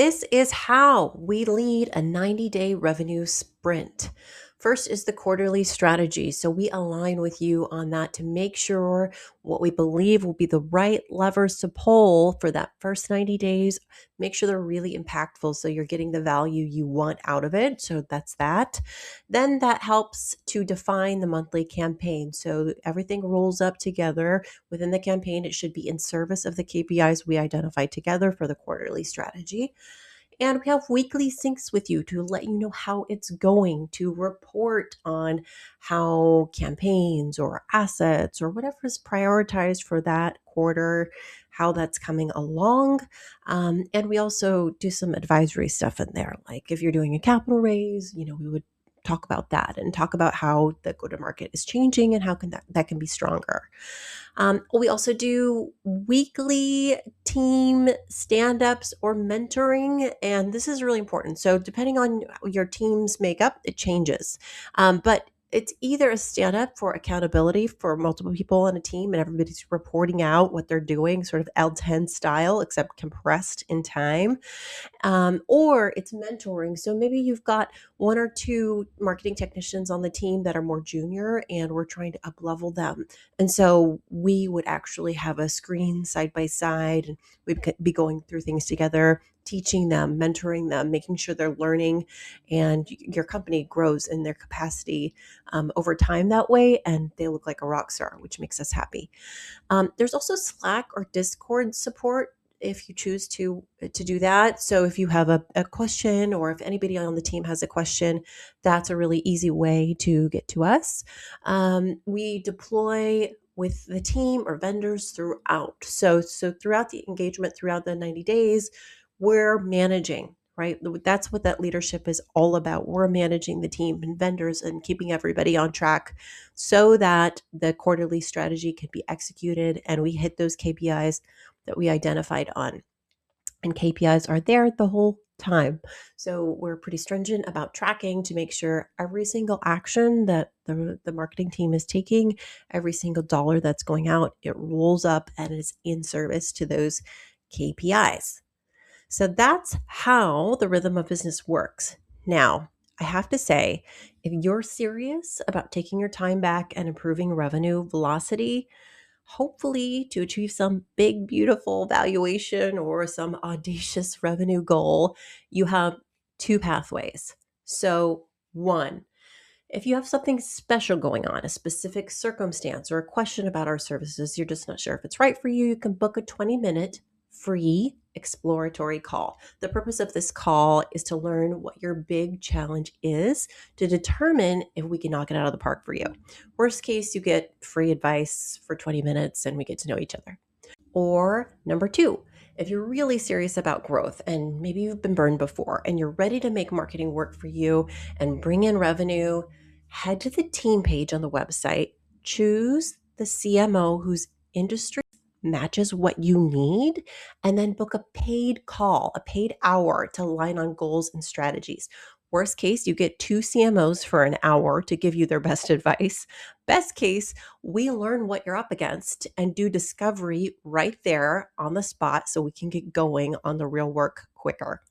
This is how we lead a 90-day revenue sprint. First is the quarterly strategy. So we align with you on that to make sure what we believe will be the right levers to pull for that first 90 days. Make sure they're really impactful so you're getting the value you want out of it. So that's that. Then that helps to define the monthly campaign. So everything rolls up together within the campaign. It should be in service of the KPIs we identified together for the quarterly strategy. And we have weekly syncs with you to let you know how it's going, to report on how campaigns or assets or whatever is prioritized for that quarter, how that's coming along. And we also do some advisory stuff in there. Like if you're doing a capital raise, we would talk about that and talk about how the go-to-market is changing and how that can be stronger. We also do weekly team stand-ups or mentoring, and this is really important. So depending on your team's makeup, it changes. But it's either a stand-up for accountability for multiple people on a team and everybody's reporting out what they're doing, sort of L10 style, except compressed in time, or it's mentoring. So maybe you've got one or two marketing technicians on the team that are more junior and we're trying to up level them. And so we would actually have a screen side by side and we'd be going through things together, teaching them, mentoring them, making sure they're learning and your company grows in their capacity over time that way. And they look like a rock star, which makes us happy. There's also Slack or Discord support if you choose to do that. So if you have a question or if anybody on the team has a question, that's a really easy way to get to us. We deploy with the team or vendors throughout. So throughout the engagement, throughout the 90 days, we're managing, right? That's what that leadership is all about. We're managing the team and vendors and keeping everybody on track so that the quarterly strategy can be executed and we hit those KPIs that we identified on. And KPIs are there the whole time. So we're pretty stringent about tracking to make sure every single action that the marketing team is taking, every single dollar that's going out, it rolls up and is in service to those KPIs. So that's how the rhythm of business works. Now, I have to say, if you're serious about taking your time back and improving revenue velocity, hopefully to achieve some big, beautiful valuation or some audacious revenue goal, you have two pathways. So, one, if you have something special going on, a specific circumstance or a question about our services, you're just not sure if it's right for you, you can book a 20-minute free exploratory call. The purpose of this call is to learn what your big challenge is to determine if we can knock it out of the park for you. Worst case, you get free advice for 20 minutes and we get to know each other. Or number two, if you're really serious about growth and maybe you've been burned before and you're ready to make marketing work for you and bring in revenue, head to the team page on the website, choose the CMO whose industry matches what you need, and then book a paid call, a paid hour to align on goals and strategies. Worst case, you get two CMOs for an hour to give you their best advice. Best case, we learn what you're up against and do discovery right there on the spot so we can get going on the real work quicker.